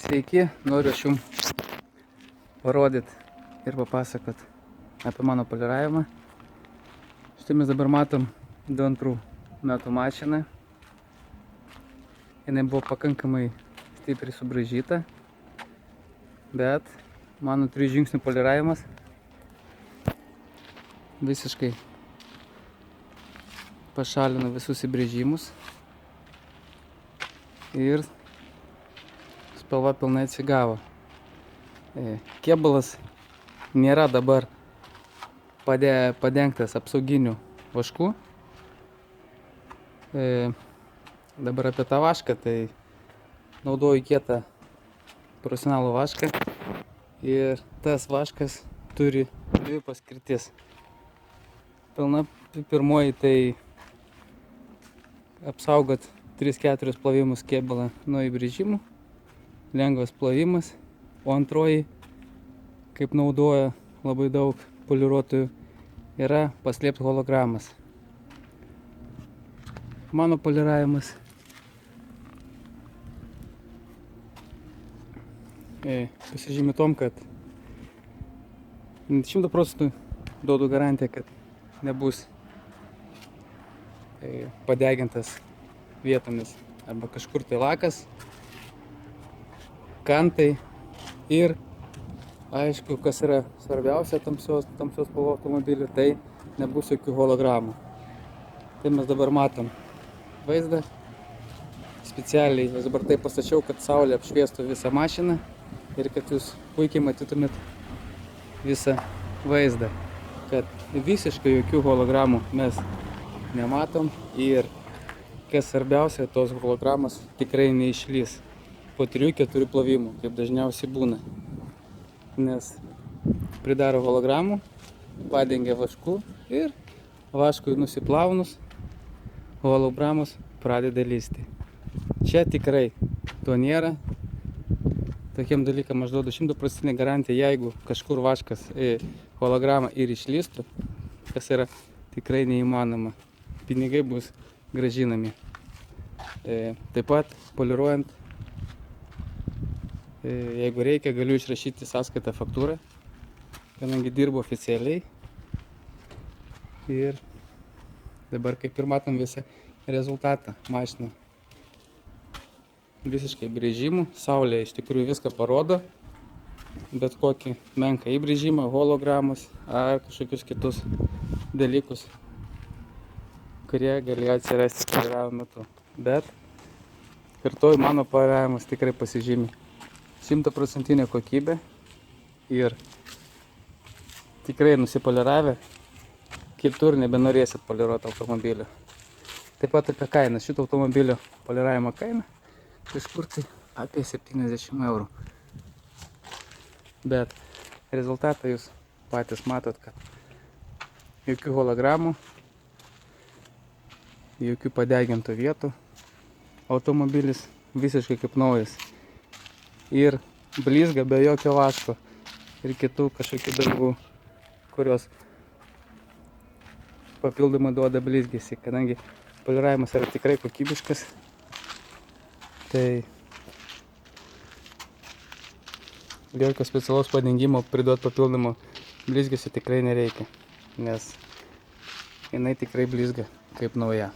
Sveiki, noriu aš jums parodyti ir papasakot apie mano poliravimą. Štai mes dabar matom 22 metų mašiną. Jinai buvo pakankamai stipriai subraižyta, bet mano 3 žingsnių poliravimas visiškai pašalino visus įbrėžimus ir spalva pilnai atsigavo. Kėbulas nėra dabar padengtas apsauginiu vašku. Dabar apie tą vašką, tai naudoju kietą profesionalų vašką ir tas vaškas turi dvi paskirtis. Pirmoji tai apsaugot 3-4 plovimus kėbulą nuo įbrėžimų, lengvas plovimas, o antroji, kaip naudoja labai daug poliruotojų, yra paslėpti hologramas. Mano poliravimas pasižymi tom, kad 100% duodu garantiją, kad nebus padegintas vietomis arba kažkur tai lakas, kantai ir aišku, kas yra svarbiausia tamsios spalvos automobilių, tai nebus jokių hologramų. Tai mes dabar matom vaizdą. Specialiai aš dabar taip pastačiau, kad saulė apšviestų visą mašiną ir kad jūs puikiai matytumėt visą vaizdą, kad visiškai jokių hologramų mes nematom ir kas svarbiausia, tos hologramos tikrai neišlys po 3-4 plovimų, kaip dažniausiai būna, nes pridaro hologramų, padengia vašku ir vaškui nusiplavnus hologramos pradeda lysti. Čia tikrai to nėra. Tokiem dalykam aš duodu 100% garantiją, jeigu kažkur vaškas hologramą ir išlystų, kas yra tikrai neįmanoma, pinigai bus grąžinami. Taip pat poliruojant, jeigu reikia, galiu išrašyti sąskaitą faktūrą, kadangi dirbu oficialiai. Ir dabar kaip ir matom visą rezultatą mašiną. Visiškai brėžimų, saulė iš tikrųjų viską parodo, bet kokį menką įbrėžimą, hologramus ar kažkokius kitus dalykus, kurie galėjo atsirasti poliravimo metu. Bet kartuoju, mano poliravimas tikrai pasižymi 100% kokybė ir tikrai nusipoliravę kitur nebenorėsit poliruoti automobilio. Taip pat apie kainą. Šito automobilio poliravimo kaina kažkur tai apie 70 eurų. Bet rezultatą jūs patys matot, kad jokių hologramų, jokių padegintų vietų, automobilis visiškai kaip naujas ir blizga be jokio vaško ir kitų kažkokių darbų, kurios papildomai duoda blizgesį, kadangi poliravimas yra tikrai kokybiškas. Tai jokio specialaus padengimo priduoti papildomo blizgesio tikrai nereikia, nes jinai tikrai blizga kaip nauja.